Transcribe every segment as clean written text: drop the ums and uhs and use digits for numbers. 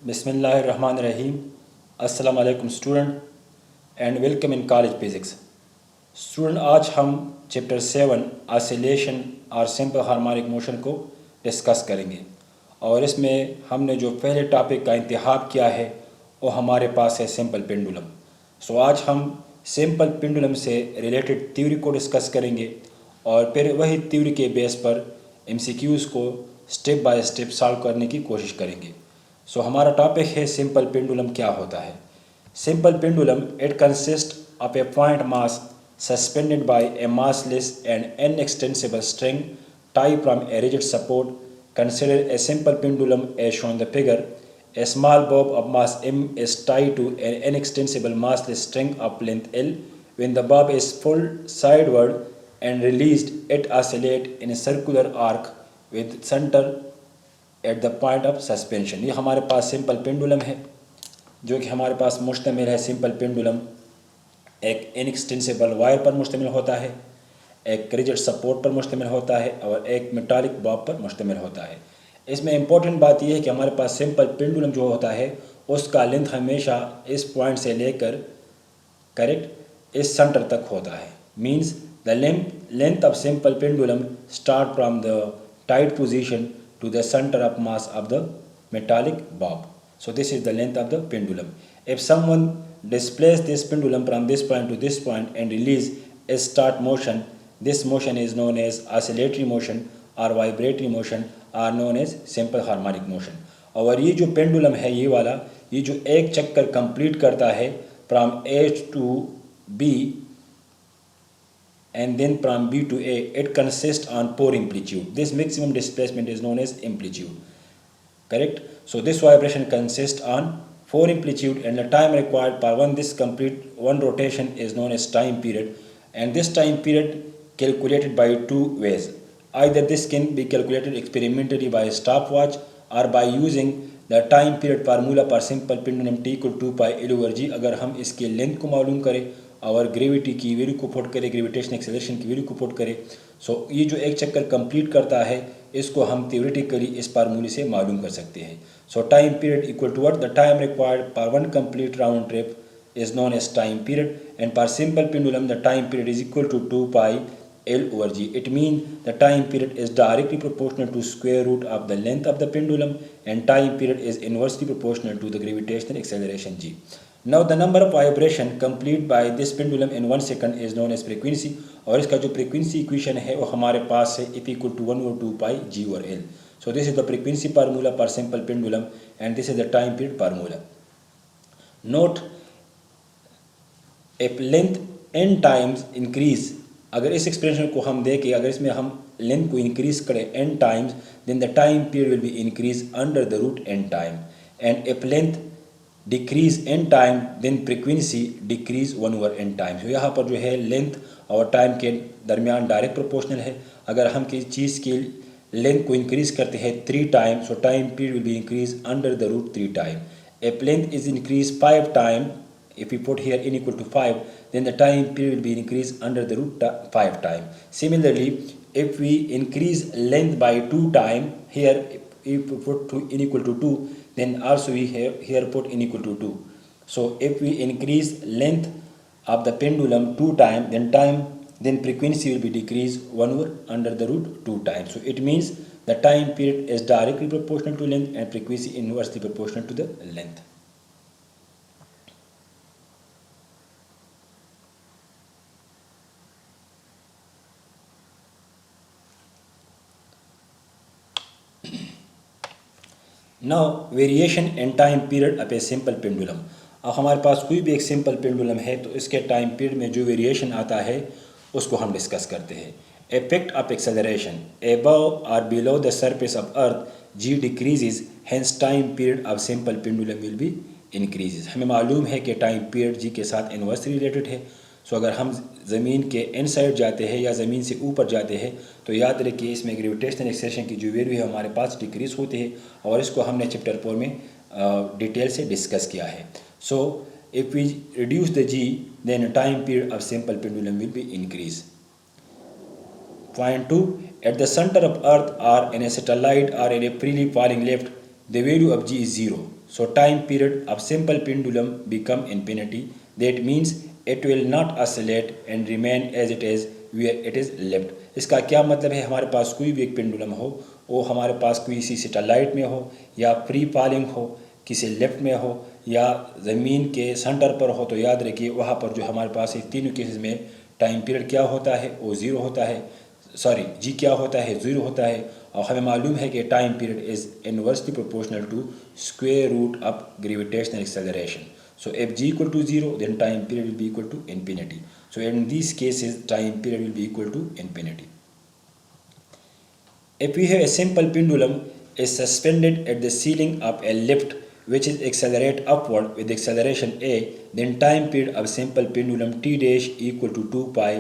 बिस्मिल्लाहिर्रहमानिर्रहीम। अस्सलाम वालेकुम student and welcome in college physics. Student, आज हम चैप्टर 7 ऑसिलेशन और सिंपल हार्मोनिक मोशन को डिस्कस करेंगे और इसमें हमने जो पहले टॉपिक का इंतखाब किया है वो हमारे पास है सिंपल पेंडुलम। सो आज हम सिंपल पेंडुलम से रिलेटेड थ्योरी को डिस्कस करेंगे और फिर वही थ्योरी के बेस पर एमसीक्यूज़ को स्टेप बाय स्टेप सॉल्व करने की कोशिश करेंगे। सो हमारा टॉपिक है सिंपल पेंडुलम क्या होता है। Simple pendulum it consist of A point mass suspended bye A massless and inextensible string tied from a rigid support. Consider a simple pendulum as shown in the figure. A small bob of mass m is tied to an inextensible massless string of length L. When the bob is pulled sideward and released, it oscillates in a circular arc with center at the point of suspension. ये हमारे पास simple pendulum है जो कि हमारे पास मुश्तमिल है। Simple pendulum एक inextensible wire पर मुश्तमिल होता है, एक रिजिड सपोर्ट पर मुश्तमिल होता है और एक मेटालिक बॉब पर मुश्तमिल होता है। इसमें इम्पोर्टेंट बात यह है कि हमारे पास सिंपल पेंडुलम जो होता है उसका लेंथ हमेशा इस पॉइंट से लेकर करेक्ट इस सेंटर तक होता है। Means the length of simple pendulum start from the tight position to the center of mass of the metallic bob. So this is the length of the pendulum. If someone displaces this pendulum from this point to this point and release a start motion, this motion is known as oscillatory motion or vibratory motion or known as simple harmonic motion. और ये जो pendulum है ये वाला, ये जो एक चक्कर कंप्लीट करता है from A to B and then from B to A, it consists on 4 amplitude. This maximum displacement is known as amplitude. Correct? So this vibration consists on 4 amplitude and the time required for one rotation is known as time period, and this time period calculated by two ways. Either this can be calculated experimentally by a stopwatch or by using the time period formula for simple pendulum t equal to 2 pi L over g। अगर हम इसके length को मालूम करें और gravity की value को put करें, ग्रेविटेशन एक्सेलरेशन की वैल्यू को पुट करें, सो ये जो एक चक्कर कंप्लीट करता है इसको हम थ्योरेटिकली इस फार्मूले से मालूम कर सकते हैं। So time period equal to what the time required for one complete round trip is known as time period, and for simple pendulum the time period is equal to 2 pi L over g. It means the time period is directly proportional to square root of the length of the pendulum and time period is inversely proportional to the gravitational acceleration g. Now the number of vibration complete by this pendulum in 1 second is known as frequency, और इसका जो frequency equation है वो हमारे पास है F equal to 1 over 2 pi g over L. So this is the frequency formula for simple pendulum and this is the time period formula. Note, if length n times increase, अगर इस expression को हम देखें, अगर इसमें हम length को increase करें n times, then the time period will be increase under the root n time, and if length decrease n time then frequency decrease 1 over n time. तो यहाँ पर जो है लेंथ और टाइम के दरमियान डायरेक्ट प्रोपोर्शनल है। अगर हम किसी चीज़ की लेंथ को इंक्रीज करते हैं 3 time, so time period will be increase under the root 3 time. If length is increase 5 time, if we put here n equal to 5, then the time period will be increased under the root 5 time. Similarly, if we increase length by 2 time, here if we put n equal to 2, then also we here put n equal to 2. So if we increase length of the pendulum 2 time, then frequency will be decreased 1 over under the root 2 times. So it means the time period is directly proportional to length and frequency inversely proportional to the length. Now variation in time period of a simple pendulum. अब हमारे पास कोई भी एक simple pendulum है तो इसके time period में जो वेरिएशन आता है उसको हम डिस्कस करते हैं। इफेक्ट ऑफ एक्सेलरेशन अबव और below the surface of earth g decreases, hence time period of simple pendulum will be increases. हमें मालूम है कि टाइम पीरियड जी के साथ इन्वर्सली रिलेटेड है। सो अगर हम ज़मीन के इनसाइड जाते हैं या ज़मीन से ऊपर जाते हैं तो याद रखिए इसमें ग्रेविटेशनल एक्सेलरेशन की जो वैल्यू है हमारे पास डिक्रीज होती है और इसको हमने चैप्टर 4 में डिटेल से डिस्कस किया है। So if we reduce the g then time period of simple pendulum will be increase. Point 2, at the center of earth or in a satellite or in a freely falling left, the value of g is 0. So time period of simple pendulum become infinity. That means it will not oscillate and remain as it is where it is left. इसका क्या मतलब है, हमारे पास कोई भी एक pendulum हो, वो हमारे पास कोई सी सैटेलाइट में हो या फ्री फॉलिंग हो, किसी लेफ्ट में हो या ज़मीन के सेंटर पर हो, तो याद रखिए वहाँ पर जो हमारे पास इस तीनों केसेस में टाइम पीरियड क्या होता है, वो ज़ीरो होता है, सॉरी जी क्या होता है, ज़ीरो होता है। और हमें मालूम है कि time period is inversely proportional to square root of gravitational acceleration. So if g equal to 0, then time period will be equal to infinity. So in these cases, time period will be equal to infinity. If we have a simple pendulum is suspended at the ceiling of a lift which is accelerate upward with acceleration a, then time period of simple pendulum t dash equal to 2 pi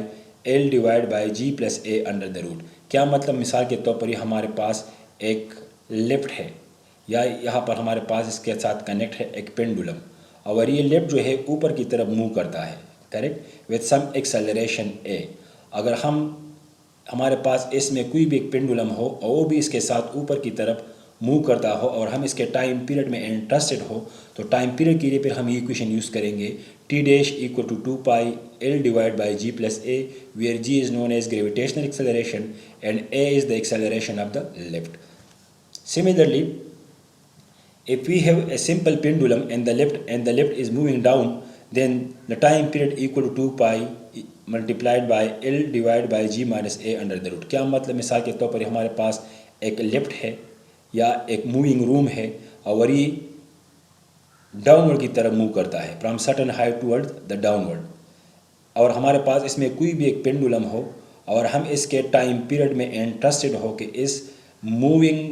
l divided by g plus a under the root. क्या मतलब, मिसाल के तौर पर ये हमारे पास एक lift है या यहाँ पर हमारे पास इसके साथ कनेक्ट है एक पेंडुलम, और ये लिफ्ट जो है ऊपर की तरफ मूव करता है, करेक्ट, विद सम एक्सेलरेशन ए. अगर हमारे पास इसमें कोई भी एक पेंडुलम हो और वो भी इसके साथ ऊपर की तरफ मूव करता हो और हम इसके टाइम पीरियड में इंटरेस्टेड हो, तो टाइम पीरियड के लिए फिर हम ये इक्वेशन यूज़ करेंगे T dash equal to 2 pi L divide by g plus a, where g is known as gravitational acceleration and a is the acceleration of the lift. Similarly, if we have a simple pendulum and the lift is moving down, then the time period equal to 2 pi multiplied by L divided by G minus A under the root. क्या मतलब, मिसाल के तौर पर हमारे पास एक lift है या एक मूविंग रूम है और ये डाउनवर्ड की तरफ मूव करता है, from certain height toward the downward, और हमारे पास इसमें कोई भी एक पेंडुलम हो और हम इसके टाइम पीरियड में इंटरेस्टेड हो कि इस मूविंग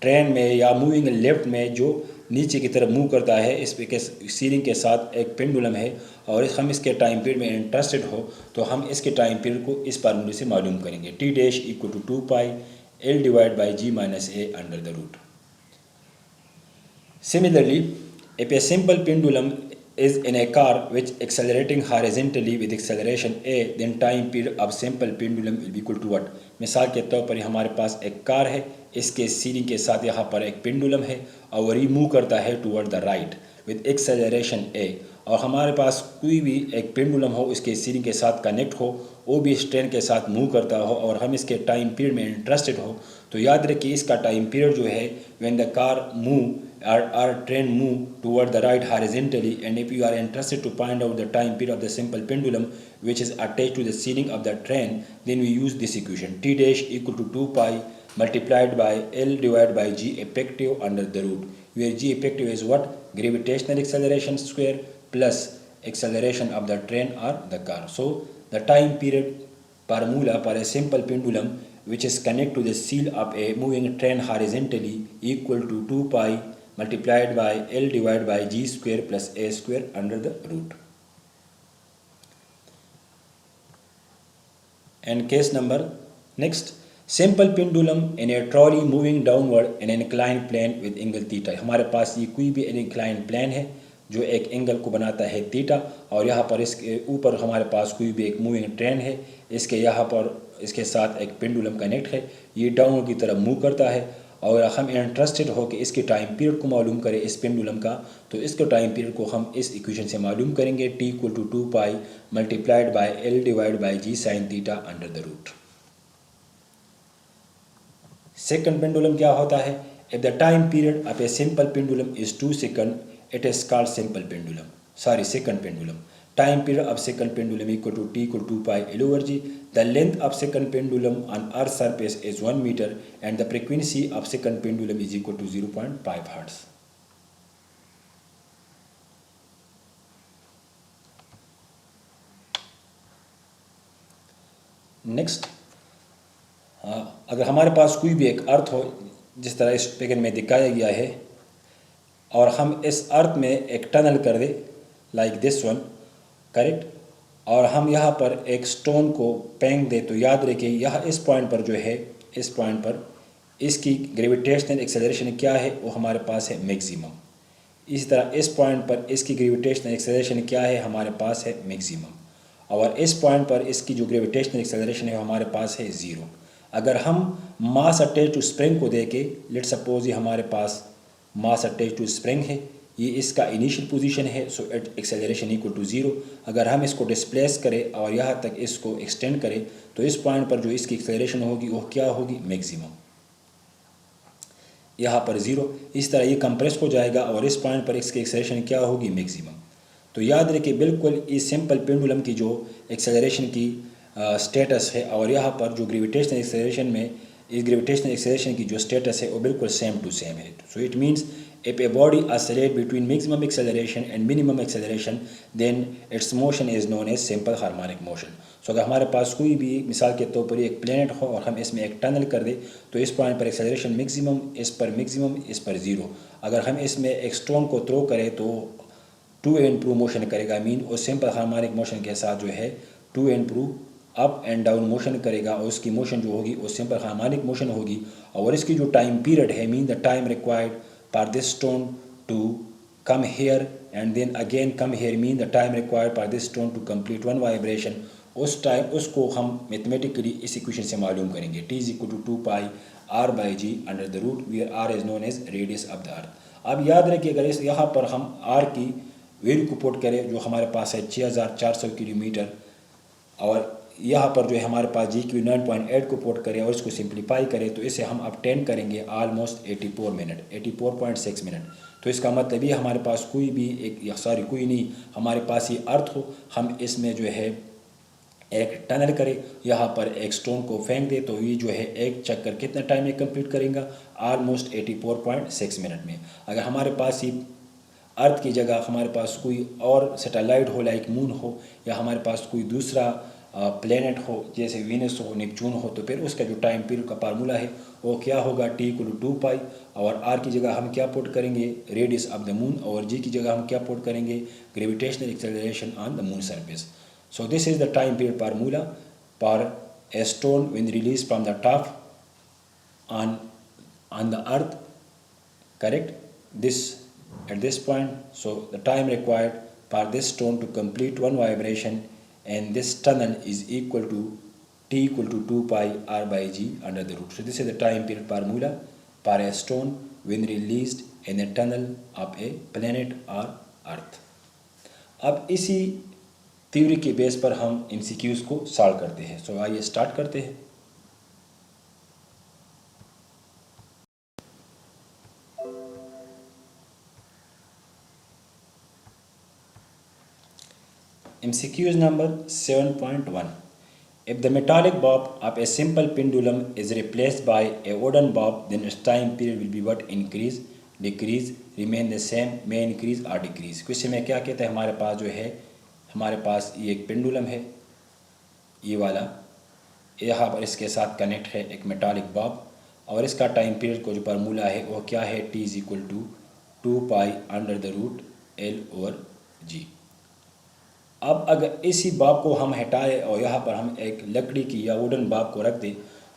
ट्रेन में या मूविंग लेफ्ट में जो नीचे की तरफ मूव करता है, इस पे के सीलिंग के साथ एक पेंडुलम है और हम इसके टाइम पीरियड में इंटरेस्टेड हो, तो हम इसके टाइम पीरियड को इस फार्मूले से मालूम करेंगे, T dash equal to 2 pi L divide by g minus a under the root. Similarly, if a simple pendulum is in a car which accelerating horizontally with acceleration a, then time period of simple pendulum will be equal to what? मिसाल के तौर पर हमारे पास एक car है, इसके ceiling के साथ यहाँ पर एक पेंडुलम है और ये मूव करता है toward the right with acceleration a, और हमारे पास कोई भी एक पेंडुलम हो, इसके सीलिंग के साथ कनेक्ट हो, वो भी इस ट्रेन के साथ मूव करता हो और हम इसके टाइम पीरियड में इंटरेस्टेड हो, तो याद रखिए इसका टाइम पीरियड जो है when the car move or train move toward the right horizontally, and if you are interested to find out the time period of the simple pendulum which is attached to the ceiling of the train, then we use this equation, t dash equal to 2 pi multiplied by L divided by G effective under the root, where G effective is what? Gravitational acceleration square plus acceleration of the train or the car. So the time period formula for a simple pendulum which is connected to the seal of a moving train horizontally equal to 2 pi multiplied by L divided by G square plus A square under the root. And case number next, simple pendulum in a trolley moving downward in an inclined plane with angle theta. हमारे पास ये कोई भी inclined plane है जो एक angle को बनाता है थीटा, और यहाँ पर इसके ऊपर हमारे पास कोई भी एक मूविंग ट्रेन है, इसके यहाँ पर इसके साथ एक पेंडुलम कनेक्ट है, ये डाउनवर्ड की तरफ मूव करता है, और हम इंटरेस्टेड हो कि इसके टाइम पीरियड को मालूम करें इस पेंडुलम का, तो इसके टाइम पीरियड को हम इस इक्वेशन से मालूम करेंगे, T equal to 2 pi multiplied by L divide by g sine theta under the root. Second pendulum क्या होता है? If the time period of a simple pendulum is 2 second, it is called simple pendulum. Sorry, second pendulum. Time period of second pendulum equal to t equal to 2 pi L over G. The length of second pendulum on Earth's surface is 1 meter and the frequency of second pendulum is equal to 0.5 hertz. Next, अगर हमारे पास कोई भी एक अर्थ हो जिस तरह इस figure में दिखाया गया है, और हम इस अर्थ में एक टनल कर they like this one, correct, और हम यहाँ पर एक स्टोन को फेंक दे, तो याद रखिए यहाँ इस पॉइंट पर जो है, इस पॉइंट पर इसकी ग्रेविटेशनल एक्सेलरेशन क्या है, वो हमारे पास है मैक्सिमम. इसी तरह इस पॉइंट पर इसकी ग्रेविटेशनल एक्सेलरेशन क्या है, हमारे पास है मैक्सिमम, और इस पॉइंट पर इसकी जो ग्रेविटेशनल एक्सेलरेशन है हमारे पास है 0. अगर हम मास अटैच टू स्प्रिंग को देके, लेट सपोज ये हमारे पास मास अटैच टू स्प्रिंग है, ये इसका इनिशियल पोजीशन है, सो एट एक्सेलरेशन इक्वल टू 0। अगर हम इसको डिस्प्लेस करें और यहाँ तक इसको एक्सटेंड करें तो इस पॉइंट पर जो इसकी एक्सेलरेशन होगी वो क्या होगी, मैक्सिमम, यहाँ पर 0। इस तरह ये कंप्रेस हो जाएगा और इस पॉइंट पर इसकी एक्सेलरेशन क्या होगी, मैक्सिमम। तो याद रखिए बिल्कुल इस सिंपल पेंडुलम की जो एक्सेलरेशन की स्टेटस है और यहाँ पर जो ग्रेविटेशनल एक्सेलरेशन में इस ग्रेविटेशनल एक्सेलरेशन की जो स्टेटस है वो बिल्कुल सेम टू सेम है। So it means if a body oscillate between maximum acceleration and minimum acceleration then its motion is known as simple harmonic motion। सो अगर हमारे पास कोई भी मिसाल के तौर पर एक प्लेनेट हो और हम इसमें एक टनल कर दें तो इस पॉइंट पर एक्सेलरेशन मैक्सिमम, इस पर 0। अगर हम इसमें एक स्टोन को थ्रो करें तो टू एंड प्रू मोशन करेगा, मीन और सिंपल हार्मोनिक मोशन के साथ जो है to and fro up and down motion करेगा और उसकी मोशन जो होगी वो सिंपल हार्मोनिक मोशन होगी। और इसकी जो टाइम पीरियड है, mean the time required for this stone to come here and then again come here, mean the time required for this stone to complete one vibration, उस time उसको हम mathematically इस equation से मालूम करेंगे। T is equal to 2 pi R by g under the root where R is known as radius of the earth. अब याद रखिए अगर इस यहाँ पर हम R की वैल्यू को पुट करें जो हमारे पास है 6400 किलोमीटर और यहाँ पर जो है हमारे पास जी क्यू 9.8 को पुट करें और इसको सिंप्लीफाई करें तो इसे हम अपटेन करेंगे ऑलमोस्ट 84 मिनट, 84.6 मिनट। तो इसका मतलब ये हमारे पास कोई भी एक सॉरी कोई नहीं, हमारे पास ये अर्थ हो, हम इसमें जो है एक टनल करें, यहाँ पर एक स्टोन को फेंक दे तो ये जो है एक चक्कर कितना टाइम में कंप्लीट करेगा, ऑलमोस्ट 84.6 मिनट में। अगर हमारे पास ये अर्थ की जगह हमारे पास कोई और सैटेलाइट हो, लाइक मून हो, या हमारे पास कोई दूसरा प्लेनेट हो जैसे वीनस हो, नेपच्यून हो, तो फिर उसका जो टाइम पीरियड का फार्मूला है वो क्या होगा, T इक्वल टू 2 पाई और R की जगह हम क्या पुट करेंगे, रेडियस ऑफ द मून, और G की जगह हम क्या पुट करेंगे, gravitational acceleration on the moon surface. So this is the time period formula for a stone when released from the top on the earth, correct, this at this point. So the time required for this stone to complete one vibration and this tunnel is equal to T equal to 2 pi R by G under the root. So this is the time period formula for a stone when released in a tunnel of a planet or earth। अब इसी theory के base पर हम MCQs को solve करते हैं। सो आइए start करते हैं। MCQs number 7.1। If the metallic bob of a simple pendulum is replaced by a wooden bob, then its time period will be what, increase, decrease, remain the same, may increase or decrease। Question में क्या कहता है, हमारे पास जो है हमारे पास ये एक पेंडुलम है, ये वाला, यहाँ पर इसके साथ कनेक्ट है एक मेटालिक बॉब और इसका टाइम पीरियड को जो फार्मूला है वो क्या है, T is equal to 2 pi under the root L over g. अब अगर इसी बॉब को हम हटाए और यहाँ पर हम एक लकड़ी की या वुडन बॉब को रख दें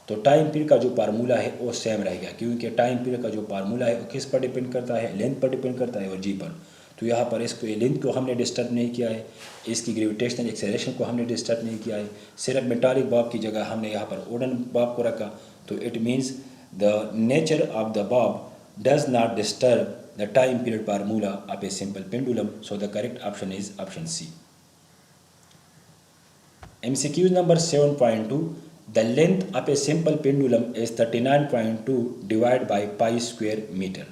तो टाइम पीरियड का जो फार्मूला है वो सेम रहेगा, क्योंकि टाइम पीरियड का जो फार्मूला है वो किस पर डिपेंड करता है, लेंथ पर डिपेंड करता है और जी पर। तो यहाँ पर इसको लेंथ को हमने डिस्टर्ब नहीं किया है, इसकी ग्रेविटेशनल एक्सेलरेशन को हमने डिस्टर्ब नहीं किया है, सिर्फ मेटालिक बॉब की जगह हमने यहाँ पर वुडन बॉब को रखा। तो it means the nature of the bob does not disturb the time period formula of a simple pendulum. So the correct option is option C. MCQ number 7.2। The length of a simple pendulum is 39.2 divided by pi square meter.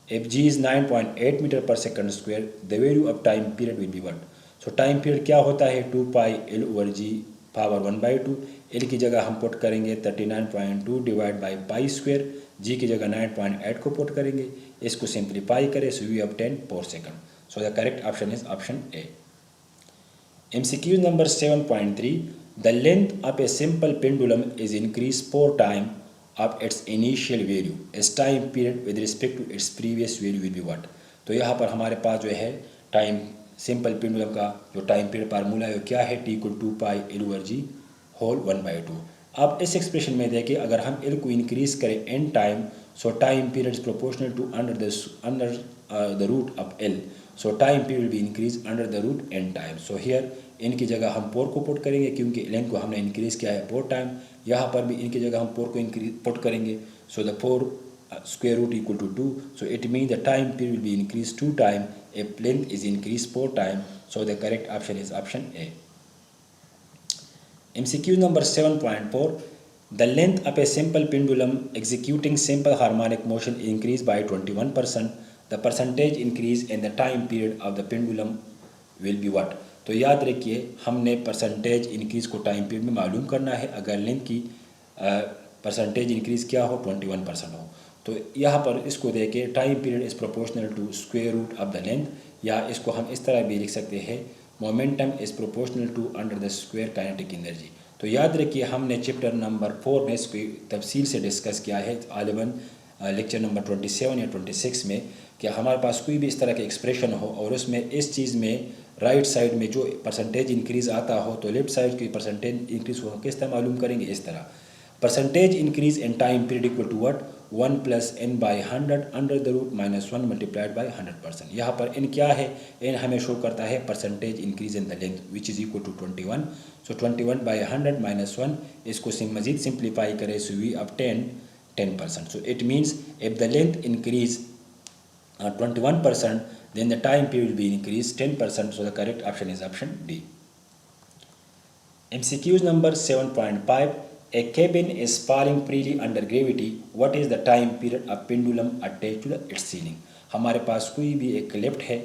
If G is 9.8 meter per second square, the value of time period will be what? So time period क्या होता है, 2 pi L over G power 1/2। L की जगह हम put करेंगे 39.2 divide by pi square, G की जगह 9.8 को पुट करेंगे, इसको सिंप्लीफाई करें, so we obtain 4 second. So the correct option is option A. MCQ number 7.3। The length of a simple pendulum is increased 4 times of its initial value as time period with respect to its previous value will be what? तो यहाँ पर हमारे पास जो है time simple pendulum का जो time period formula है वो क्या है, T equal 2 pi L over G whole 1/2। अब इस एक्सप्रेशन में देखिए अगर हम L को इंक्रीज करें n time, so time period is proportional to under the root of L, so time period will be increase under the root n time. So here इन की जगह हम 4 को पुट करेंगे क्योंकि लेंथ को हमने इंक्रीज किया है 4 टाइम, यहाँ पर भी इनकी जगह हम 4 को इंक्रीज पुट करेंगे, so the 4 square root equal to 2. So it means the time period will be increased 2 times if length is increased 4 times. So the correct option is option A. MCQ number 7.4. The length of a simple pendulum executing simple harmonic motion increased by 21%. The percentage increase in the time period of the pendulum will be what? तो याद रखिए हमने percentage increase को time period में मालूम करना है। अगर लेंथ की परसेंटेज इंक्रीज़ क्या हो 21% हो, तो यहाँ पर इसको देके time period is proportional to square root of the length, या इसको हम इस तरह भी लिख सकते हैं momentum is proportional to under the square kinetic energy. तो याद रखिए हमने चैप्टर नंबर 4 में इसको तफसील से डिस्कस किया है, गालिबन लेक्चर नंबर 27 या 26 में, कि हमारे पास कोई भी इस तरह के एक्सप्रेशन हो और उसमें इस चीज़ में राइट साइड में जो परसेंटेज इंक्रीज़ आता हो तो लेफ्ट साइड की परसेंटेज इंक्रीज़ हो किस तरह मालूम करेंगे, इस तरह percentage increase in time period equal to what 1 + n/100 under the root -1 multiplied by 100%। यहाँ पर n क्या है, n हमें शो करता है percentage increase in the length which is equal to 21। So 21/100 - 1, इसको मज़ीद सिंप्लीफाई करें so we obtain 10%. So it means if the length increase 21%, then the time period will be increased 10%. So the correct option is option D. MCQs number 7.5. A cabin is falling freely under gravity. What is the time period of pendulum attached to its ceiling? हमारे पास कोई भी एक lift है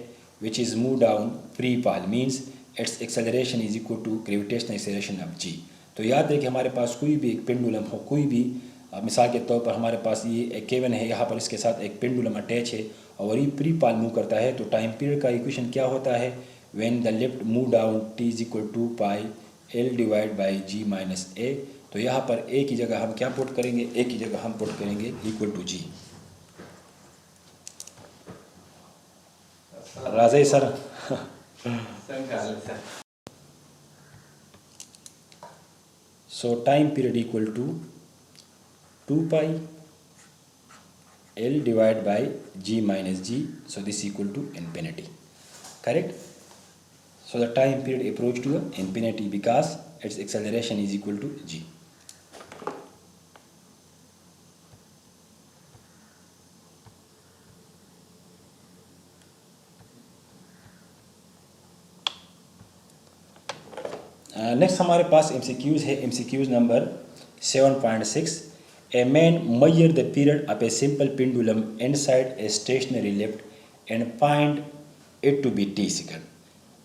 which is moved down free fall means its acceleration is equal to gravitational acceleration of g. तो याद रखिए हमारे पास कोई भी एक पेंडुलम हो, कोई भी मिसाल के तौर पर हमारे पास ये एक केबिन है, यहाँ पर इसके साथ एक पेंडुलम अटैच है और ये फ्री फॉल मूव करता है, तो टाइम पीरियड का इक्वेशन क्या होता है, when the lift move down t is equal to pi l divide by g minus a। तो यहाँ पर a की जगह हम क्या पुट करेंगे, a की जगह हम पुट करेंगे इक्वल टू g। राजे sir so time period equal to 2 pi L divided by g minus g, so this equal to infinity, correct? So the time period approach to infinity because its acceleration is equal to g. Next हमारे पास MCQs है, MCQs number 7.6. A man measure the period of a simple pendulum inside a stationary lift and find it to be t second.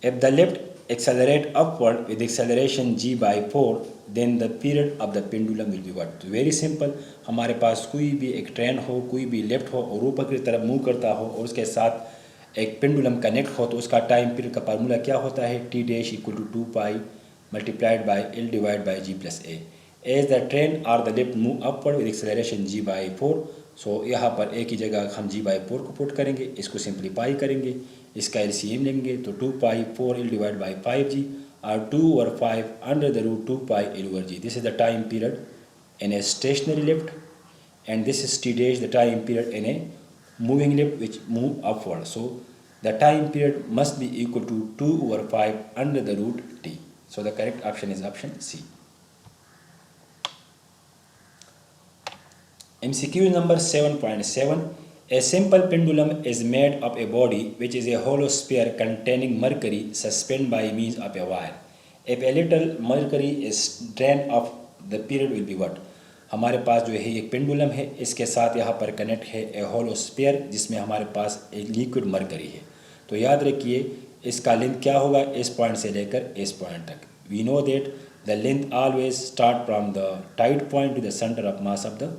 If the lift accelerate upward with acceleration g by 4, then the period of the pendulum will be what? Very simple. हमारे पास कोई भी एक train हो, कोई भी lift हो और ऊपर की तरफ मूव करता हो और उसके साथ एक पेंडुलम कनेक्ट हो, तो उसका टाइम पीरियड का फार्मूला क्या होता है, t dash equal to 2 pi multiplied by l divide by g plus a। As the train or the lift move upward with acceleration g by 4, so यहाँ पर a की जगह हम g by 4 को पुट करेंगे, इसको सिंप्लीफाई करेंगे, इसका LCM लेंगे तो 2 पाई 4l डिवाइड बाई 5g और 2/5 under the root 2 pi l/g. This is the time period in a stationary lift and this is t dash the time period in a moving lift which move upward. So the time period must be equal to 2/5 under the root t. So the correct option is option C. MCQ number 7.7. A simple pendulum is made of a body which is a hollow sphere containing mercury suspended by means of a wire. If a little mercury is drained off, the period will be what? हमारे पास जो है एक pendulum है, इसके साथ यहाँ पर connect है ए होलो स्फीयर जिसमें हमारे पास एक लिक्विड मरकरी है। तो याद रखिए इसका लेंथ क्या होगा, इस पॉइंट से लेकर इस पॉइंट तक। We know that the length always start from the tight point to the centre of mass of the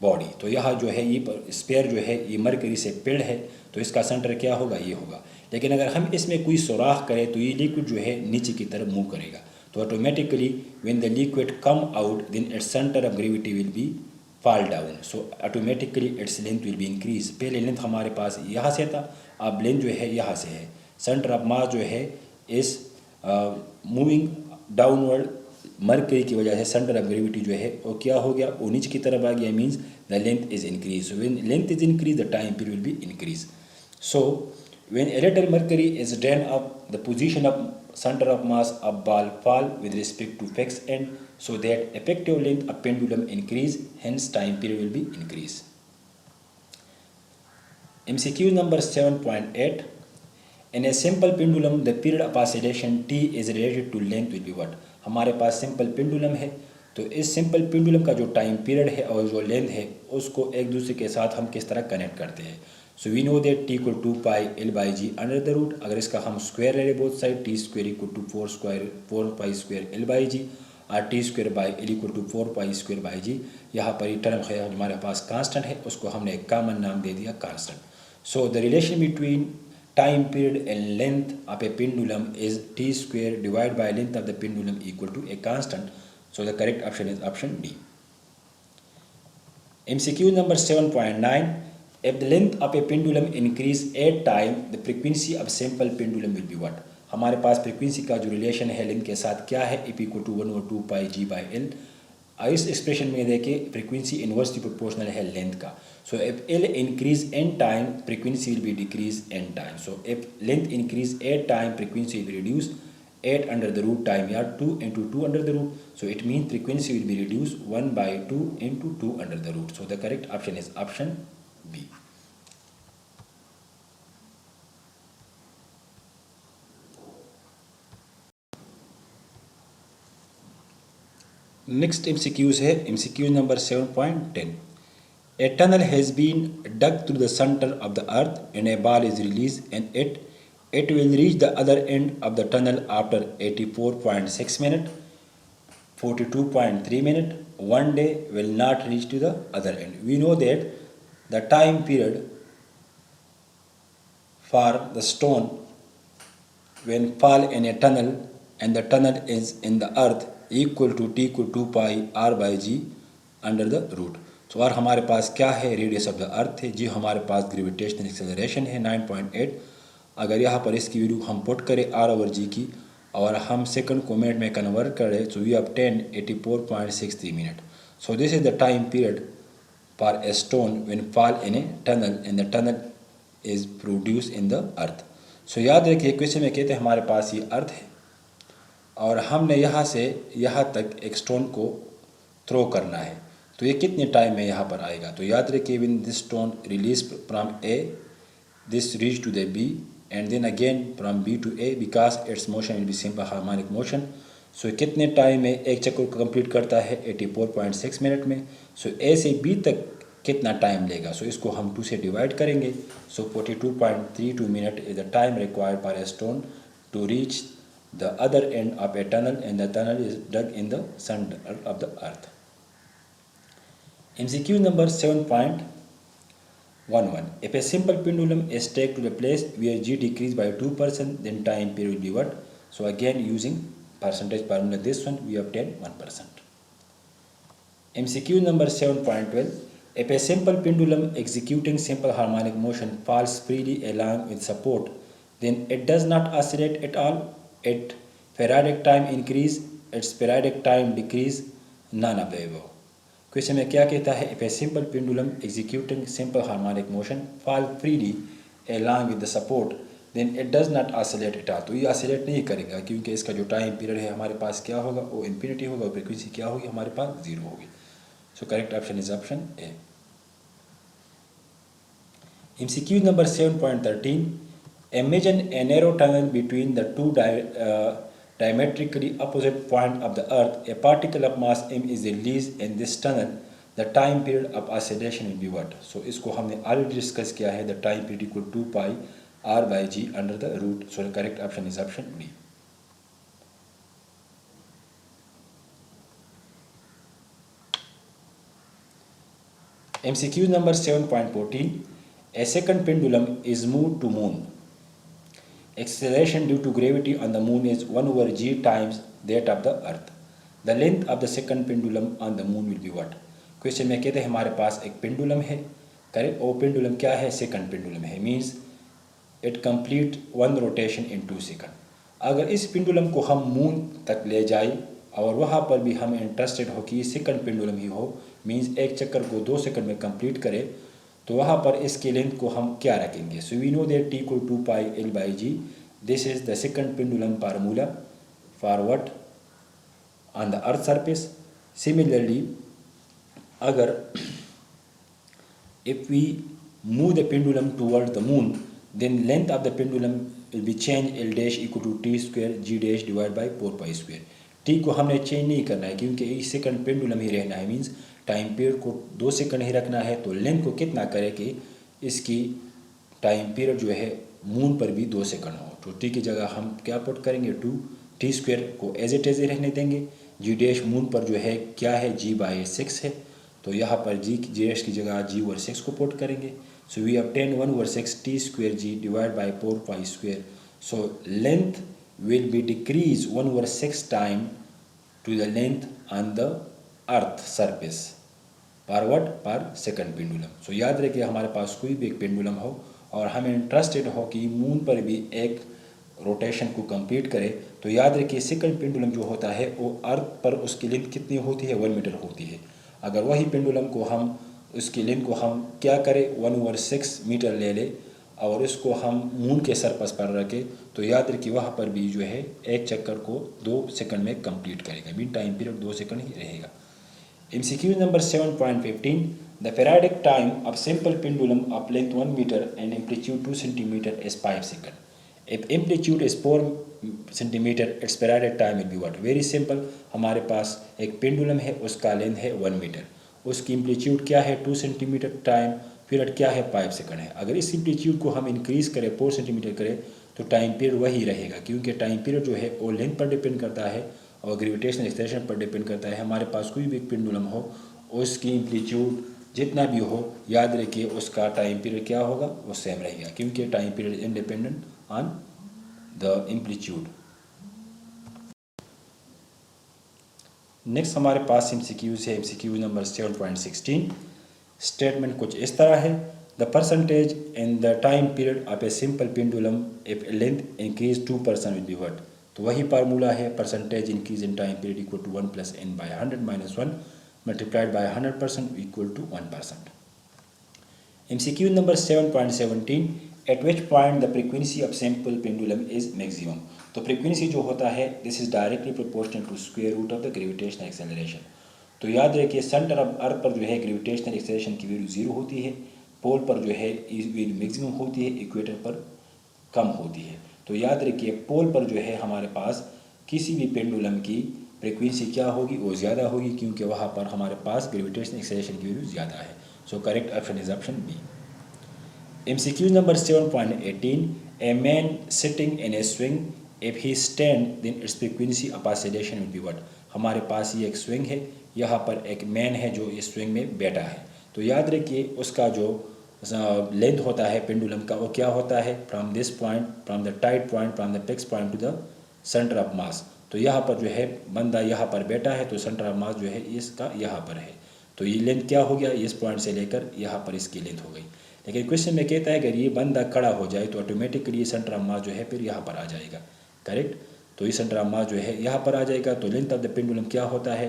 body. तो यह जो है ये स्पेयर जो है ये मरकरी से पिल्ड है, तो इसका सेंटर क्या होगा, ये होगा। लेकिन अगर हम इसमें कोई सुराख करें तो ये लिक्विड जो है नीचे की तरफ मूव करेगा, तो automatically when the liquid come out then its centre of gravity will be fall down, so automatically its length will be increase. पहले लेंथ हमारे पास यहाँ से था, अब लेंथ जो है यहाँ से है। सेंटर ऑफ मास जो है इस मूविंग डाउनवर्ड मरकरी की वजह से सेंटर ऑफ ग्रेविटी जो है वो क्या हो गया, वो नीचे की तरफ आ गया, means the length is increase. When length is increase the time period will be increase. So when a little mercury is drained up, the position of center of mass of ball fall with respect to fixed end, so that effective length of pendulum increase, hence time period will be increased. MCQ number 7.8. In a simple pendulum, the period of oscillation t is related to length will be what? हमारे पास simple pendulum है, तो इस simple pendulum का जो time period है और जो length है उसको एक दूसरे के साथ हम किस तरह कनेक्ट करते हैं. So we know that t equal to pi L by g under the root. अगर इसका हम स्क्वायर ले लें both side, T square equal to four pi square L by g और T square by L equal to 4 pi square by g. यहाँ पर ये term है हमारे पास कांस्टेंट है, उसको हमने एक कॉमन नाम दे दिया constant. So the relation between time period and length of a pendulum is t square divided by length of the pendulum equal to a constant. So the correct option is option D. MCQ number 7.9. If the length of a pendulum increase 8 times, the frequency of simple pendulum will be what? हमारे पास frequency का जो relation है length के साथ क्या है, if equal to 1/2 pi G by L. इस expression में देखिए फ्रीक्वेंसी इनवर्सली प्रोपोर्शनल है लेंथ का. So if L increase N time, frequency will be decrease N time. So if length increase 8 time, frequency will reduce 8 under the root time या 2 into 2 under the root. So it means frequency will be reduced 1/2 into 2 under the root. So the correct option is option B. Next MCQs है MCQ number 7.10. A tunnel has been dug through the center of the earth and a ball is released and it will reach the other end of the tunnel after 84.6 minutes, 42.3 minutes. One day will not reach to the other end. We know that the time period for the stone when fall in a tunnel and the tunnel is in the earth equal to t equal to pi r by g under the root. तो और हमारे पास क्या है, radius of the अर्थ है जी, हमारे पास gravitational acceleration है 9.8. अगर यहाँ पर इसकी वैल्यू हम पुट करें r ओवर जी की और हम सेकंड को मिनट में कन्वर्ट करें, तो we obtain 84.63 minute. So this is the time period for a stone when fall in a tunnel and the tunnel is produce in the earth. सो याद रखिए क्वेश्चन में कहते हैं हमारे पास ये अर्थ है और हमने यहाँ से यहाँ तक एक स्टोन को थ्रो करना है, तो ये कितने टाइम में यहाँ पर आएगा. तो याद रखिए when this stone release from A, this reach to the B and then again from B to A, because its motion will be simple harmonic motion. So कितने टाइम में एक चक्कर को कंप्लीट करता है 84.6 मिनट में. सो ए से बी तक कितना टाइम लेगा, सो इसको हम 2 से डिवाइड करेंगे. So 42.32 minute is the time required for a stone to reach the other end of a tunnel and the tunnel is dug in the center of the earth. MCQ number 7.11. If a simple pendulum is taken to the place where g decreased by 2%, then time period will be what? So again using percentage formula, this one we obtain 1%. MCQ number 7.12. If a simple pendulum executing simple harmonic motion falls freely along with support, then it does not oscillate at all. Its periodic time increase, its periodic time decrease, none of the above. Question में क्या कहता है, if a simple pendulum executing simple harmonic motion fall freely along with the support, then it does not oscillate at all. तो ये oscillate नहीं करेगा क्योंकि इसका जो टाइम पीरियड है हमारे पास क्या होगा, वो इंफिनिटी होगा, और फ्रीक्वेंसी क्या होगी हमारे पास 0 होगी. सो correct option is option A. MCQ number 7.13. Imagine a narrow tunnel between the two diametrically opposite points of the earth. A particle of mass m is released in this tunnel. The time period of oscillation will be what? So इसको हमने already discuss किया है. The time period equal to 2 pi r by g under the root. So the correct option is option B. MCQ number 7.14. A second pendulum is moved to moon. Acceleration due to gravity on the moon is 1 over g times that of the earth. The length of the second pendulum on the moon will be what? Question में कहते हैं हमारे पास एक pendulum है, correct. वो pendulum क्या है, second pendulum है. Means it complete 1 rotation in 2 second. अगर इस पेंडुलम को हम मून तक ले जाए और वहाँ पर भी हम इंटरेस्टेड हो कि सेकंड पेंडुलम ही हो, मींस एक चक्कर को 2 सेकंड में कंप्लीट करे, तो वहाँ पर इसके लेंथ को हम क्या रखेंगे. So we know that t equal to pi L by g. This is the second pendulum formula for what on the earth surface. Similarly अगर if we move the pendulum toward the moon, then length of the pendulum will be changed L dash equal to t square g dash divided by 4 pi square. t को हमने change नहीं करना है क्योंकि 1 second pendulum ही रहना है, means time period को 2 second ही रखना है। तो लेंथ को कितना करे कि इसकी टाइम पीरियड जो है मून पर भी 2 सेकंड हो। तो टी की जगह हम क्या पुट करेंगे, 2 टी स्क्वायर को एज इट इज रहने देंगे। जी डैश मून पर जो है क्या है, जी बाई 6 है, तो यहाँ पर जी डैश की जगह जी ओवर 6 को पुट करेंगे। So we obtain 1/6 t square g divided by 4 pi square. So length will be decreased 1/6 time to the length on the earth surface पर what, पर सेकंड पेंडुलम। सो याद रखिए हमारे पास कोई भी एक पेंडुलम हो और हमें इंटरेस्टेड हो कि मून पर भी एक रोटेशन को कंप्लीट करे, तो याद रखिए सेकंड पेंडुलम जो होता है वो अर्थ पर उसकी लेंथ कितनी होती है, 1 मीटर होती है। अगर वही पेंडुलम को हम उसकी लेंथ को हम क्या करें, 1/6 मीटर ले ले और इसको हम मून के सरफेस पर रखें, तो याद रखिए वहाँ पर भी जो है एक चक्कर को 2 सेकंड में कंप्लीट करेगा, मीन टाइम पीरियड 2 सेकंड ही रहेगा। MCQ number 7.15. The periodic time of simple pendulum of length 1 meter and amplitude 2 centimeter is 5 seconds. If amplitude is 4 centimeter, its periodic time will be what? Very simple. हमारे पास एक pendulum है, उसका length है 1 metre, उसकी amplitude क्या है 2 centimetre, time period क्या है 5 सेकंड है। अगर इस एम्पलीट्यूड को हम इंक्रीज़ करें 4 सेंटीमीटर करें तो टाइम पीरियड वही रहेगा, क्योंकि टाइम पीरियड जो है वो लेंथ पर डिपेंड करता है और ग्रेविटेशनल एक्सेलरेशन पर डिपेंड करता है। हमारे पास कोई भी पेंडुलम हो उसकी एम्पलीट्यूड जितना भी हो, याद रखिए उसका टाइम पीरियड क्या होगा, वो सेम रहेगा, क्योंकि time period independent on the amplitude. Next हमारे पास MCQs है। MCQ number 7.16। स्टेटमेंट कुछ इस तरह है, the percentage in the time period of a simple pendulum if length increase 2% will be what. तो वही फार्मूला है, percentage increase in time period equal to 1 + n by 100 - 1 multiplied by 100% equal to 1%। MCQ number 7.17, at which point the frequency of simple pendulum is maximum। तो frequency जो होता है this is directly proportional to square root of the gravitational acceleration. तो याद रखिए centre of earth पर जो है ग्रेविटेशनल एक्सेलरेशन की वैल्यू 0 होती है, पोल पर जो है वैल्यू मैक्सिमम होती है, इक्वेटर पर कम होती है। तो याद रखिए पोल पर जो है हमारे पास किसी भी पेंडुलम की फ्रीक्वेंसी क्या होगी, वो ज़्यादा होगी, क्योंकि वहाँ पर हमारे पास ग्रेविटेशनल एक्सेलरेशन की वैल्यू ज़्यादा है। So correct option is option B. MCQ number 7.18, a man sitting in a swing, if he stand then its frequency of oscillation will be what। हमारे पास ये एक स्विंग है, यहाँ पर एक मैन है जो इस स्विंग में बैठा है। तो याद रखिए उसका जो लेंथ होता है पेंडुलम का वो क्या होता है, from this point, from the tight point, from the fix point to the centre of मास। तो यहाँ पर जो है बंदा यहाँ पर बैठा है, तो सेंटर ऑफ मास जो है इसका यहाँ पर है। तो ये लेंथ क्या हो गया, इस पॉइंट से लेकर यहाँ पर इसकी लेंथ हो गई। लेकिन क्वेश्चन में कहता है अगर ये बंदा खड़ा हो जाए तो ऑटोमेटिकली सेंटर ऑफ मास जो है फिर यहाँ पर आ जाएगा, करेक्ट। तो ये सेंटर ऑफ मास जो है यहाँ पर आ जाएगा। तो लेंथ ऑफ द पेंडुलम क्या होता है,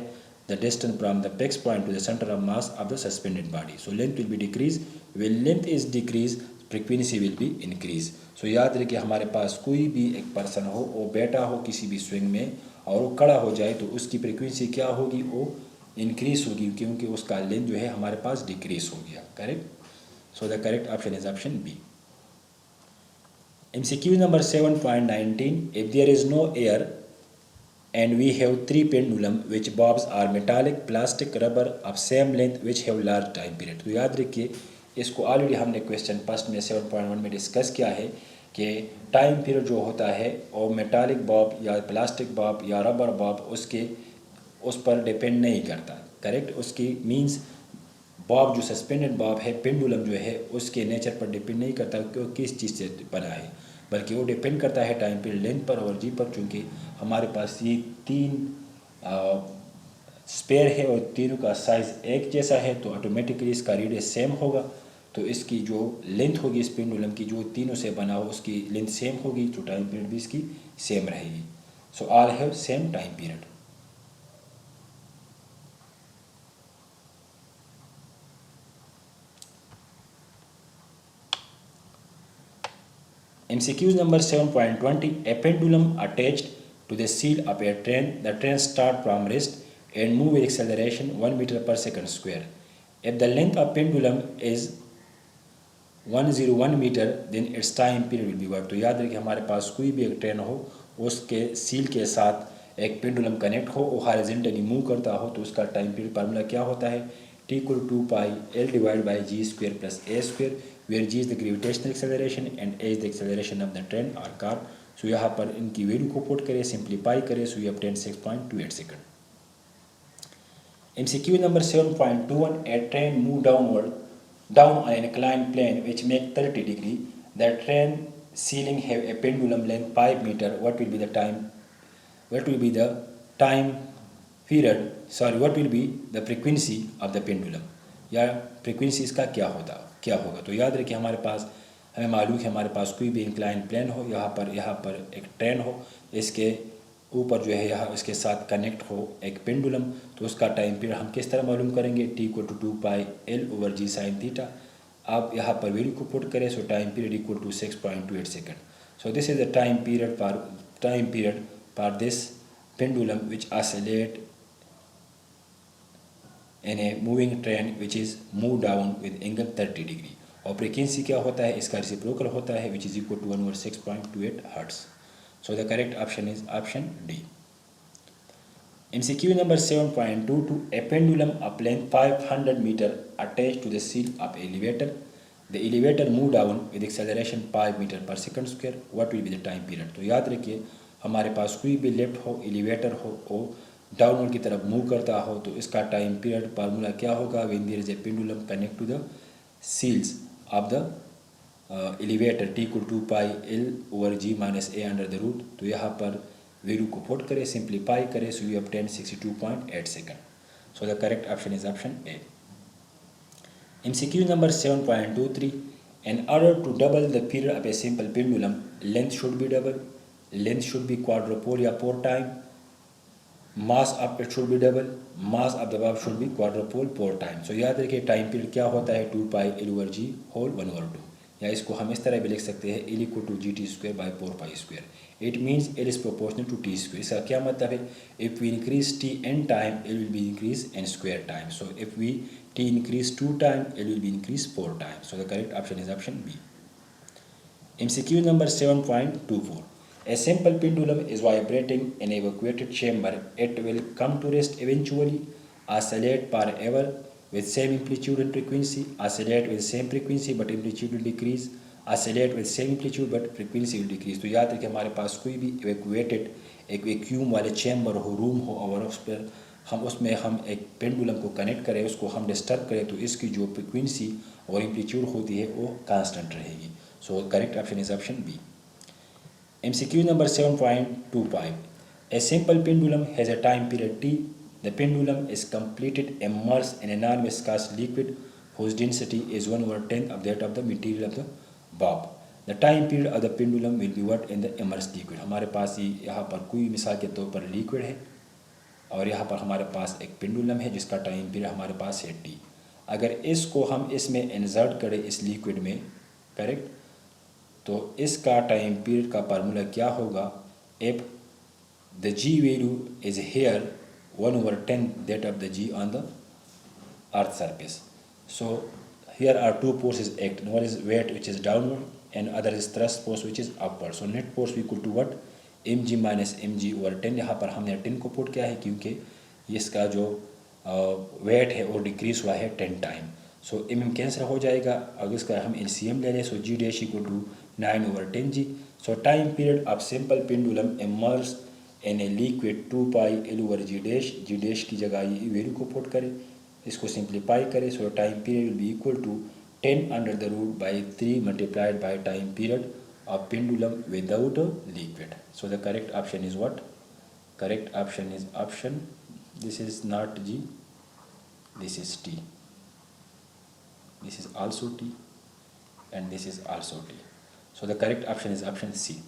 the distance from the fix point to the centre of mass of the suspended body. So length will be decrease, when length is decrease frequency will be increase. So याद रखिए हमारे पास कोई भी एक person हो, वो बैठा हो किसी भी स्विंग में और वो खड़ा हो जाए तो उसकी फ्रीक्वेंसी क्या होगी, वो इंक्रीज होगी, क्योंकि उसका लेंथ जो है हमारे पास डिक्रीज हो गया, correct. So the correct option is option B. MCQ number 7.19, if there is no air and we have 3 pendulum which bobs are metallic, plastic, rubber of same length which have large time period। तो याद रखिए इसको already हमने question first में 7.1 में discuss किया है कि टाइम पीरियड जो होता है और मेटालिक बॉब या प्लास्टिक बॉब या रबर बॉब उस पर डिपेंड नहीं करता, करेक्ट। उसकी मीन्स बॉब जो सस्पेंडेड बॉब है, पेंडुलम जो है उसके नेचर पर डिपेंड नहीं करता कि वो किस चीज़ से बना है, बल्कि वो डिपेंड करता है टाइम पीरियड, लेंथ पर और जी पर। चूँकि हमारे पास ये 3 स्पेयर है और तीनों का साइज़ एक जैसा है, तो ऑटोमेटिकली इसका रेडियस सेम होगा। तो इसकी जो लेंथ होगी इस पेंडुलम की जो तीनों से बना हो उसकी लेंथ सेम होगी, तो टाइम पीरियड भी इसकी सेम रहेगी। So all have same time period. MCQ number 7.20, a pendulum attached to the seal of a train. The train start from rest and move with acceleration 1 meter per second square. If the length of pendulum is 101 metre, then its time period will be what. तो याद रखिए हमारे पास कोई भी एक train हो, उसके seal के साथ एक पेंडुलम कनेक्ट हो, वो हॉरिजॉन्टली मूव करता हो, तो उसका टाइम पीरियड फार्मूला क्या होता है, T = 2 pi L divide by G square plus A square, where G is the gravitational acceleration and A is the acceleration of the train और कार। सो यहाँ पर इनकी वैल्यू को पुट करें, सिंप्लीफाई करें, so you obtain 6.28 second. MCQ number 7.21, a train move down on an inclined plane which make 30 degree. The train ceiling have a pendulum length 5 meter. What will be the time? What will be the time period? Sorry, what will be the frequency of the pendulum? या frequency इसका क्या होगा। तो याद रखिए हमारे पास, हमें मालूम है हमारे पास कोई भी इंक्लाइन प्लेन हो, यहाँ पर एक ट्रेन हो, इसके ऊपर जो है यहाँ इसके साथ कनेक्ट हो एक पेंडुलम, तो उसका टाइम पीरियड हम किस तरह मालूम करेंगे, T = 2 pi L/G sin theta. आप यहाँ पर वैल्यू को पुट करें, so time period = 6.28 second. So this is the time period for this pendulum which oscillate in a moving train which is move down with angle 30 degree। और फ्रीक्वेंसी क्या होता है, इसका रेसिप्रोकल होता है, which is equal to 1/6.28 hertz. So the correct option is option D. MCQ number 7.22, a pendulum of length 500 meter attached to the seal of elevator. The elevator move down with acceleration 5 meter per second square. What will be the time period? तो याद रखिए हमारे पास कोई भी lift हो, elevator हो downward की तरफ मूव करता हो, तो इसका टाइम पीरियड फार्मूला क्या होगा, when there is a pendulum connect to the ceils of the elevator, T = 2 pi L/G - A under the root. तो यहाँ पर वैल्यू को पुट करें, सिंप्लीफाई करें, so you obtain 62.8 second. So the correct option is option A. MCQ number 7.23, in order to double the period of a simple pendulum, length should be double, length should be quadruple या 4 time, mass of it should be double, mass of the bulb should be quadruple 4 time। सो याद रखिए time period क्या होता है, 2 pi L/G whole 1/2, या इसको हम इस तरह भी लिख सकते हैं, L = GT² by 4 pi square। It means L is proportional to T square। इसका क्या मतलब है, if we increase T n time, L will be increase n square time. So if we T increase 2 time, L will be increase 4 time। So the correct option is option B। MCQ number 7.24, a simple pendulum is vibrating in a vacuated chamber. It will come to rest eventually, oscillate forever with same amplitude and frequency, oscillate with same frequency but amplitude will decrease, oscillate with same amplitude but frequency will decrease। तो याद रखिए हमारे पास कोई भी evacuated एक vacuum वाले chamber हो, room हो, और उस पर उसमें हम एक पेंडुलम को कनेक्ट करें, उसको हम डिस्टर्ब करें, तो इसकी जो फ्रिक्वेंसी और एम्पलीट्यूड होती है वो कांस्टेंट रहेगी। So correct option is option B. MCQ number 7.25, a simple pendulum has a time period T. The pendulum is completed immersed in a non-viscous liquid whose density is 1/10 of that of the material of the bob। The time period of the pendulum will be what in the immersed liquid। हमारे पास यहाँ पर कोई मिसाल के तौर पर liquid है और यहाँ पर हमारे पास एक पेंडुलम है जिसका टाइम पीरियड हमारे पास है T। अगर इसको हम इसमें इंसर्ट करें इस लिक्विड में, करेक्ट, तो इसका टाइम पीरियड का फार्मूला क्या होगा, if the G value is here 1/10 that of the G on the earth surface। So here are two forces act, one is weight which is downward and other is thrust force which is upward। So net force equal to what, mg - mg/10। यहाँ पर हमने 10 को put किया है क्योंकि इसका जो wait है वो डिक्रीज हुआ है 10 टाइम। सो mm कैंसिल हो जाएगा, अगर इसका हम LCM ले लें, सो G' = 9/10G। So time period of simple pendulum immersed in a liquid 2 pi L/G', G' की जगह ये वैल्यू को पुट करें, इसको सिंप्लीफाई करें, so time period will be equal to 10 under the root by 3 multiplied by time period of pendulum without a liquid। So the correct option is what? Correct option is option, this is not G, this is T, this is also T, and this is also T। So the correct option is option C।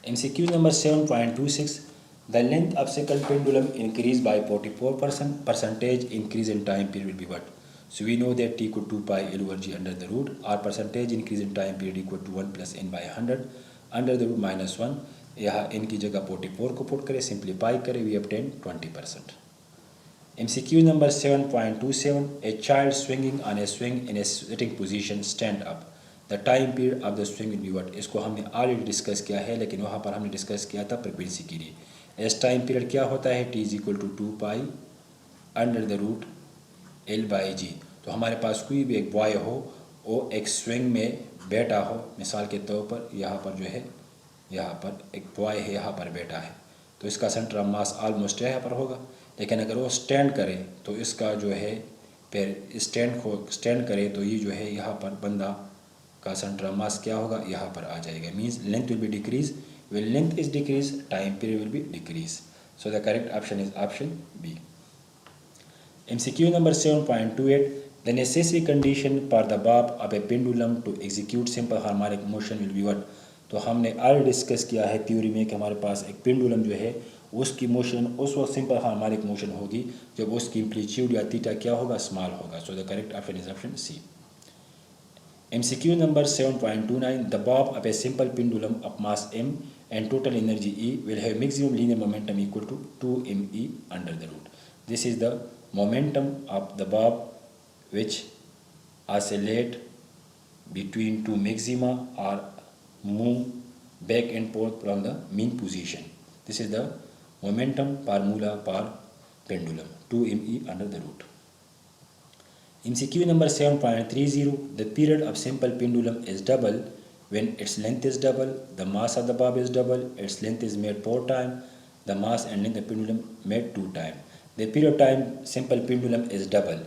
MCQ number 7.26, the length of cycle pendulum increased by 44%, increase in time period will be what? So we know that T = 2 pi L/G under the root, or percentage increase in time period equal to 1 + n/100 under the root -1। यहाँ n की जगह 44 को put करें, simplify करें, we obtain 20%. MCQ number 7.27, a child swinging on a swing in a sitting position stand up. The time period of the swing will be what? इसको हमने already discuss किया है, लेकिन वहाँ पर हमने डिस्कस किया था फ्रीक्वेंसी के लिए. इस टाइम पीरियड क्या होता है? t = 2 pi under the root L/G. तो हमारे पास कोई भी एक बॉय हो, वो एक स्विंग में बैठा हो, मिसाल के तौर पर यहाँ पर जो है, यहाँ पर एक बॉय है, यहाँ पर बैठा है, तो इसका सेंटर ऑफ मास ऑलमोस्ट यहाँ पर होगा. लेकिन अगर वो स्टैंड करे तो इसका जो है पैर स्टैंड करे तो ये जो है यहाँ पर बंदा का सेंटर ऑफ मास क्या होगा? यहाँ पर आ जाएगा. Means length will be decrease. when length is decrease, time period will be decrease. So the correct option is option B. MCQ number 7.28, the necessary condition for the bob of a pendulum to execute simple harmonic motion will be what? तो हमने already discuss किया है theory में कि हमारे पास एक pendulum जो है उसकी मोशन उस वक्त सिंपल हार्मोनिक मोशन होगी जब उसकी एम्पलीट्यूड या थीटा क्या होगा? स्मॉल होगा. So the correct option is option C. MCQ number 7.29, the bob of a simple pendulum of mass m and total energy E will have maximum linear momentum equal to 2me under the root. This is the momentum of the bob which oscillate between two maxima or move back and forth from the mean position. This is the momentum formula for pendulum, 2me under the root. MCQ number 7.30, the period of simple pendulum is double when its length is double, the mass of the bob is double, its length is made 4 times, the mass and length of the pendulum made 2 times. The period of time simple pendulum is double.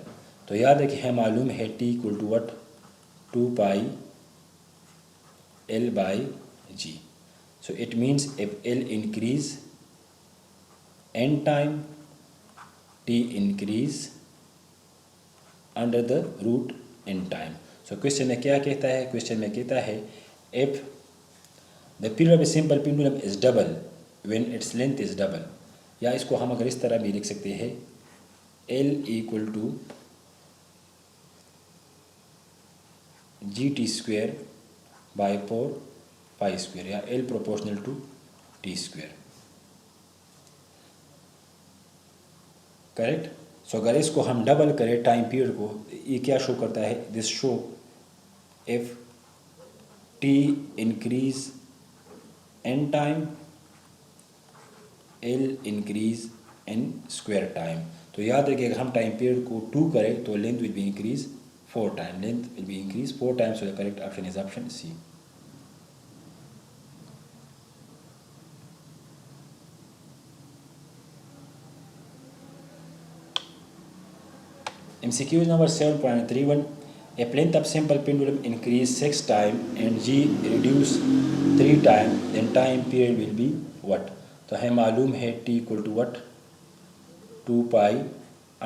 तो याद है कि हमें मालूम है t equal to what? 2 pi L/G. So it means if L increase n time, t increase under the root in time. So question में क्या कहता है? Question में कहता है if the period of a simple pendulum is double when its length is double, या इसको हम अगर इस तरह भी लिख सकते हैं L equal to GT square by 4 pi square, या L proportional to T square. Correct. So अगर इसको हम डबल करें टाइम पीरियड को, ये क्या शो करता है? This show if T increase N time, L increase N square time. तो याद रखिए अगर हम टाइम पीरियड को 2 करें तो length will be increase 4 time. Length will be increase 4 times. So the correct option is option C. MCQ number 7.31, a length of simple pendulum increase 6 times and G reduce 3 times, then time period will be what? तो हमें मालूम है t equal to what? 2 pi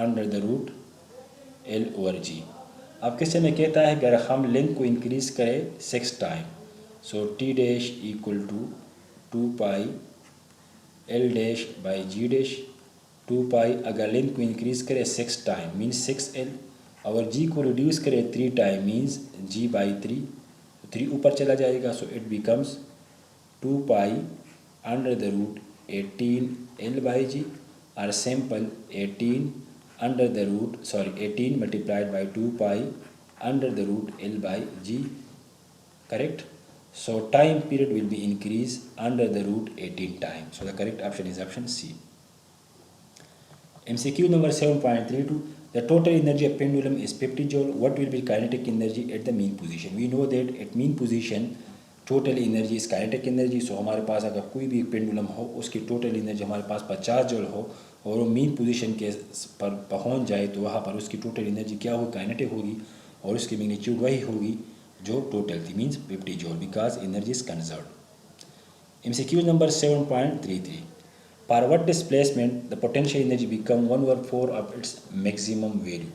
under the root L over G. अब question में कहता है अगर हम लेंथ को इंक्रीज करें 6 time, so t dash equal to 2 pi L dash by G dash. 2 pi अगर लेंथ को इंक्रीज करे 6 टाइम मीन्स 6L, और G को रिड्यूस करे 3 टाइम मीन्स G बाई 3. 3 ऊपर चला जाएगा. So it becomes 2 pi under the root 18L/G और simple 18 under the root 18 multiplied by 2 pi under the root L/G. Correct. So time period will be increase under the root 18 time. So the correct option is option C. MCQ number 7.32, the total energy of pendulum is 50 joule. What will be kinetic energy at the mean position? We know that at mean position total energy is kinetic energy. So हमारे पास अगर कोई भी pendulum हो उसकी total energy हमारे पास 50 joule हो और वो मीन पोजीशन के पर पहुंच जाए तो वहाँ पर उसकी टोटल एनर्जी क्या होगी? काइनेटिक होगी, और उसकी मैग्नीट्यूड वही होगी जो टोटल थी, means 50 joule, because energy is conserved. MCQ number 7.33, for what displacement the potential energy become 1/4 of its maximum value.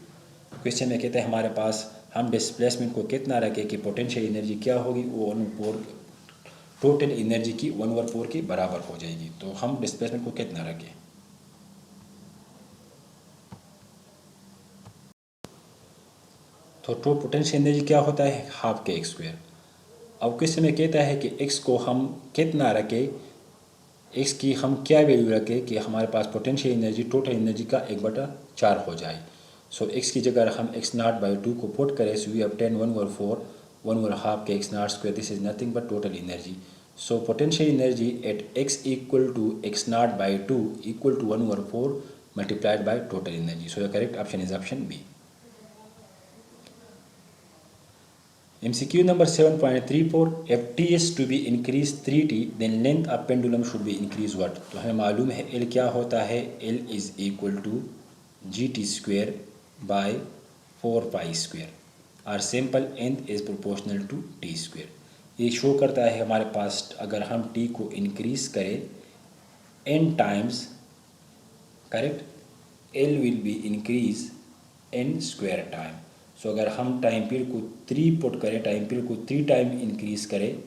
Question में कहते हैं हमारे पास हम डिस्प्लेसमेंट को कितना रखें कि पोटेंशियल एनर्जी क्या होगी? वो 1/4 टोटल एनर्जी की 1/4 के बराबर हो जाएगी. तो हम डिस्प्लेसमेंट को कितना रखें? तो पोटेंशियल एनर्जी क्या होता है? हाफ के x स्क्वायर. अब क्वेश्चन में कहता है कि x को हम कितना रखें एक्स की हम क्या वैल्यू रखें कि हमारे पास पोटेंशियल एनर्जी टोटल एनर्जी का 1/4 हो जाए। सो एक्स की जगह हम x0/2 को पुट करें, सो वी हैव 10 1/4 1/2 के x0 square, this is nothing but total energy. So potential energy at x equal to x0/2 equal to 1/4 multiplied by total energy. So the correct option is option B. MCQ number 7.34, if t is to be increased 3t then length of pendulum should be increased what? तो हमें मालूम है L क्या होता है, L is equal to gt square by 4 pi square और simple length is proportional to t square। ये show करता है हमारे पास अगर हम t को इंक्रीज करें n times, correct, L will be increase n square time. So अगर हम टाइम पीरियड को 3 पुट करें, टाइम पीरियड को 3 टाइम इंक्रीज करें,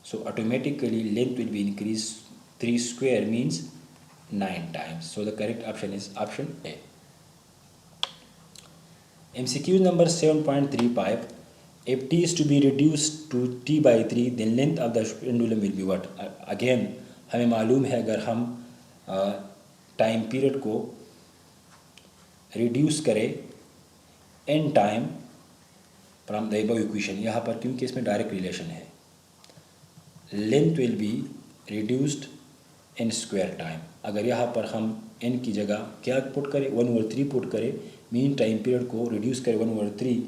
so automatically length will be increase 3 square means 9 times. So the correct option is option A. MCQ number 7.35, if t is to be reduced to t/3 then length of the pendulum will be what? Again हमें मालूम है अगर हम time period को reduce करें n time from the above equation, यहाँ पर क्योंकि इसमें डायरेक्ट रिलेशन है, length will be reduced n square time. अगर यहाँ पर हम n की जगह क्या पुट करें, 1/3 पुट करें, मीन टाइम पीरियड को रिड्यूस करें 1/3,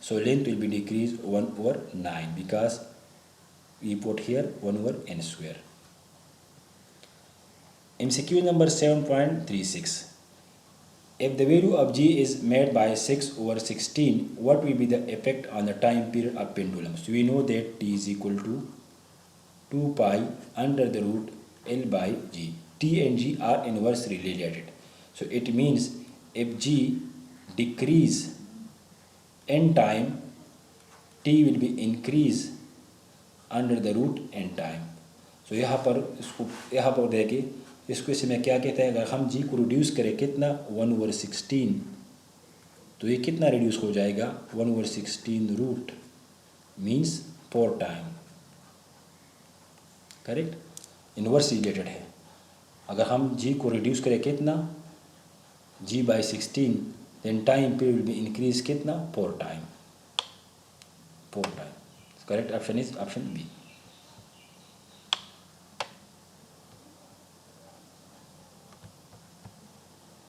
so length will be decrease 1/9 because we put here 1/n square. MCQ number 7.36, if the value of g is made by 6/16, what will be the effect on the time period of pendulum? So we know that t is equal to 2 pi under the root L by g. T and g are inversely related. So it means if g decrease n time, t will be increase under the root n time. So यहाँ पर देखिए, इसको इसमें क्या कहते हैं, अगर हम जी को रिड्यूस करें कितना 1/16, तो ये कितना रिड्यूस हो जाएगा 1/16 root means 4 time, correct, inverse related है। अगर हम जी को रिड्यूस करें कितना g/16 then time period will be increase कितना 4 time, 4 time. Correct option is option B.